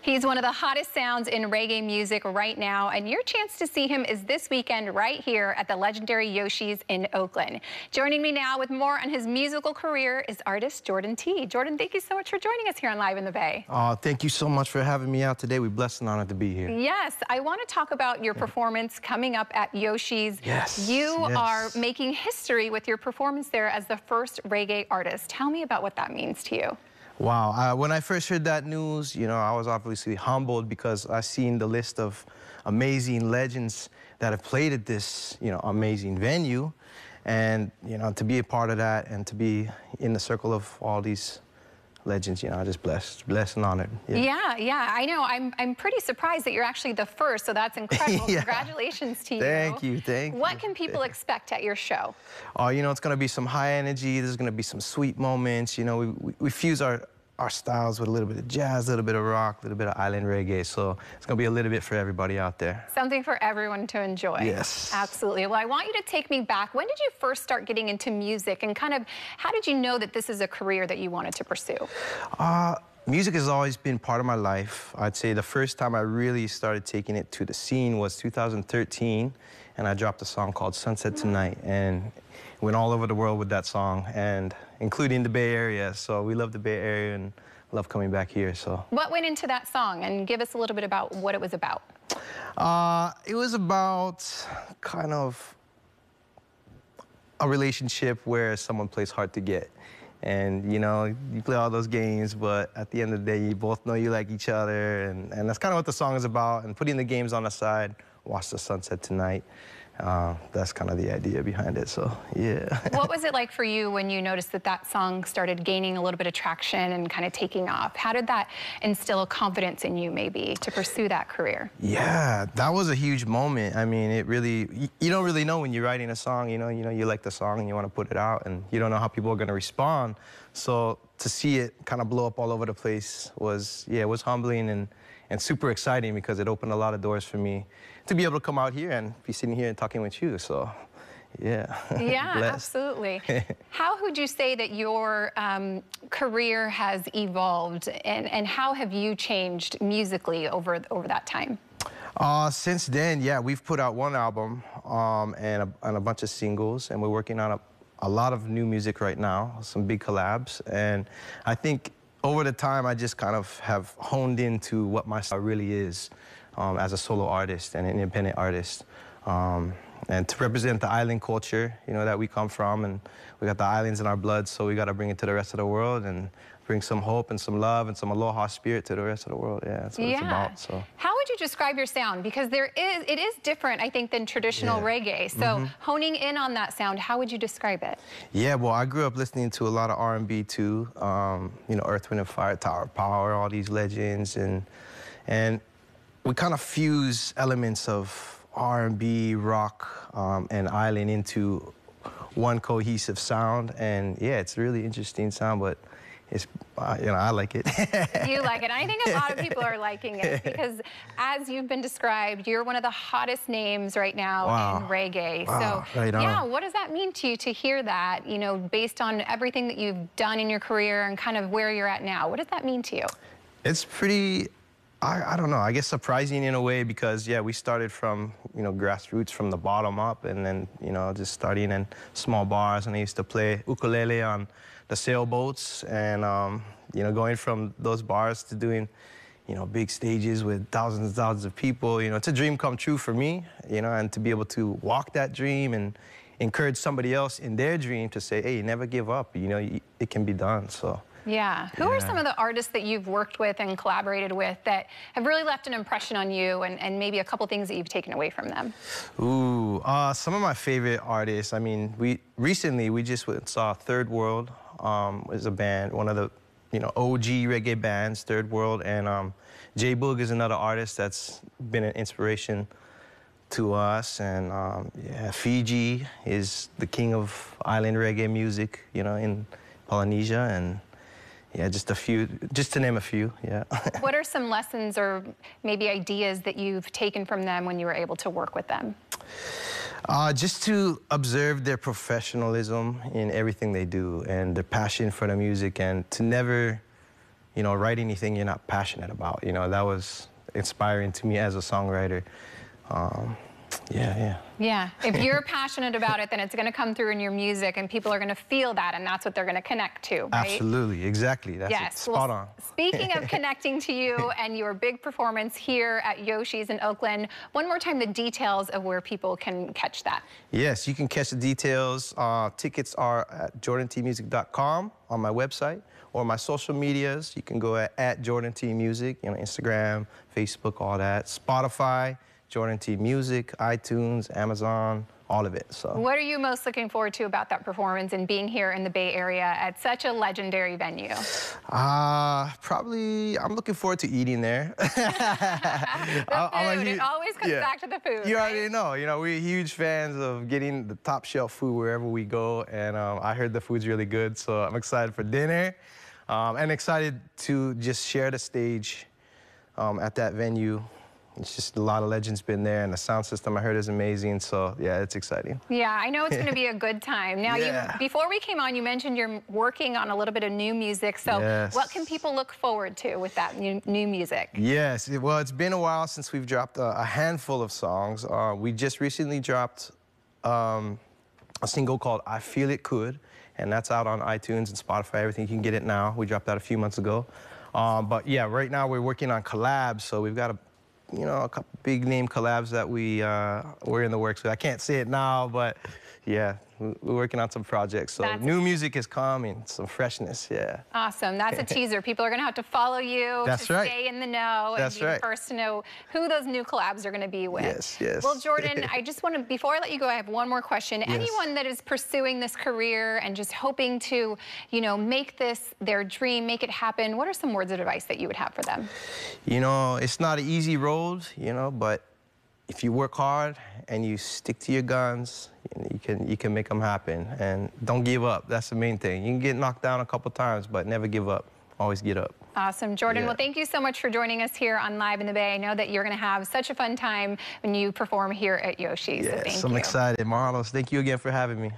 He's one of the hottest sounds in reggae music right now, and your chance to see him is this weekend right here at the legendary Yoshi's in Oakland. Joining me now with more on his musical career is artist Jordan T. Jordan, thank you so much for joining us here on Live in the Bay. Thank you so much for having me out today. We're blessed and honored to be here. Yes, I want to talk about your performance coming up at Yoshi's. Yes. You are making history with your performance there as the first reggae artist. Tell me about what that means to you. Wow, when I first heard that news, I was obviously humbled because I seen the list of amazing legends that have played at this, amazing venue. And, to be a part of that and to be in the circle of all these legends, I'm just blessed and honored. Yeah, I know. I'm pretty surprised that you're actually the first, so that's incredible. Congratulations to you. Thank you. What can people expect at your show? Oh, it's going to be some high energy. There's going to be some sweet moments. We fuse our styles with a little bit of jazz, a little bit of rock, a little bit of island reggae. So it's going to be a little bit for everybody out there. Something for everyone to enjoy. Yes. Absolutely. Well, I want you to take me back. When did you first start getting into music, and how did you know that this is a career that you wanted to pursue? Music has always been part of my life. I'd say the first time I really started taking it to the scene was 2013, and I dropped a song called Sunset Tonight, and went all over the world with that song, and including the Bay Area. So we love the Bay Area and love coming back here. So what went into that song, and give us a little bit about what it was about? It was about kind of a relationship where someone plays hard to get. And, you play all those games, but at the end of the day, you both know you like each other. And that's kind of what the song is about. And putting the games on the side, watch the sunset tonight. That's kind of the idea behind it, so yeah. What was it like for you when you noticed that song started gaining a little bit of traction and kind of taking off? How did that instill a confidence in you, maybe, to pursue that career? Yeah, that was a huge moment. I mean, it really, you don't really know when you're writing a song, you like the song and you want to put it out, and you don't know how people are going to respond. So to see it kind of blow up all over the place was, it was humbling and super exciting, because it opened a lot of doors for me to be able to come out here and be sitting here and talking with you. So, yeah. Yeah, absolutely. How would you say that your career has evolved, and how have you changed musically over that time? Since then, we've put out one album and a bunch of singles, and we're working on a lot of new music right now, some big collabs. And I think over the time, I just kind of have honed into what my style really is as a solo artist and an independent artist. And to represent the island culture, that we come from, and we got the islands in our blood, so we got to bring it to the rest of the world and bring some hope and some love and some aloha spirit to the rest of the world. Yeah, that's what it's about. So, how would you describe your sound? Because it is different, I think, than traditional reggae. So honing in on that sound, how would you describe it? Yeah, well, I grew up listening to a lot of R&B too. Earth, Wind and Fire, Tower of Power, all these legends, and we kind of fuse elements of R&B, rock, and island into one cohesive sound. And yeah, it's a really interesting sound, but it's, I like it. You like it. I think a lot of people are liking it because, as you've been described, you're one of the hottest names right now in reggae. Wow. So, right what does that mean to you to hear that, based on everything that you've done in your career and kind of where you're at now? What does that mean to you? It's pretty, I don't know, I guess surprising in a way, because, we started from, grassroots, from the bottom up, and then, just starting in small bars, and I used to play ukulele on the sailboats, and, going from those bars to doing, big stages with thousands and thousands of people. It's a dream come true for me, and to be able to walk that dream and encourage somebody else in their dream to say, hey, never give up, it can be done, so. Yeah. Who are some of the artists that you've worked with and collaborated with that have really left an impression on you, and maybe a couple things that you've taken away from them? Ooh, some of my favorite artists. I mean, recently we just saw Third World is a band, one of the OG reggae bands, Third World, and J Boog is another artist that's been an inspiration to us, and Fiji is the king of island reggae music, in Polynesia, and just to name a few, What are some lessons or maybe ideas that you've taken from them when you were able to work with them? Just to observe their professionalism in everything they do, and their passion for the music, and to never you know, write anything you're not passionate about. You know, that was inspiring to me as a songwriter. Yeah, if you're passionate about it, then it's going to come through in your music, and people are going to feel that, and that's what they're going to connect to, right? Absolutely, exactly. That's spot on. Speaking of connecting to you and your big performance here at Yoshi's in Oakland, one more time, the details of where people can catch that. Yes, you can catch the details. Tickets are at jordantmusic.com on my website, or my social medias. You can go at Jordan T Music, you know, Instagram, Facebook, all that. Spotify, Jordan T Music, iTunes, Amazon, all of it. So, what are you most looking forward to about that performance and being here in the Bay Area at such a legendary venue? Probably, I'm looking forward to eating there. The food, it always comes back to the food. You already know, you know, we're huge fans of getting the top shelf food wherever we go, and I heard the food's really good, so I'm excited for dinner, and excited to just share the stage at that venue. It's just a lot of legends been there, and the sound system I heard is amazing. So yeah, it's exciting. Yeah, I know it's going to be a good time. Now, before we came on, you mentioned you're working on a little bit of new music. So what can people look forward to with that new music? Yes, well, it's been a while since we've dropped a handful of songs. We just recently dropped a single called "I Feel It Could," and that's out on iTunes and Spotify. Everything, you can get it now. We dropped that a few months ago. But yeah, right now we're working on collabs. So we've got a couple big name collabs that we're in the works with. I can't say it now, but yeah, we're working on some projects. So new music is coming, some freshness, Awesome. That's a teaser. People are going to have to follow you to stay in the know and be the first to know who those new collabs are going to be with. Yes. Well, Jordan, I just want to, before I let you go, I have one more question. Anyone that is pursuing this career and just hoping to, you know, make this their dream, make it happen, what are some words of advice that you would have for them? You know, it's not an easy road, you know, but if you work hard and you stick to your guns, you can make them happen. And don't give up. That's the main thing. You can get knocked down a couple times, but never give up. Always get up. Awesome. Jordan, well, thank you so much for joining us here on Live in the Bay. I know that you're going to have such a fun time when you perform here at Yoshi's. Yes, so thank you. I'm excited. Marlos, thank you again for having me.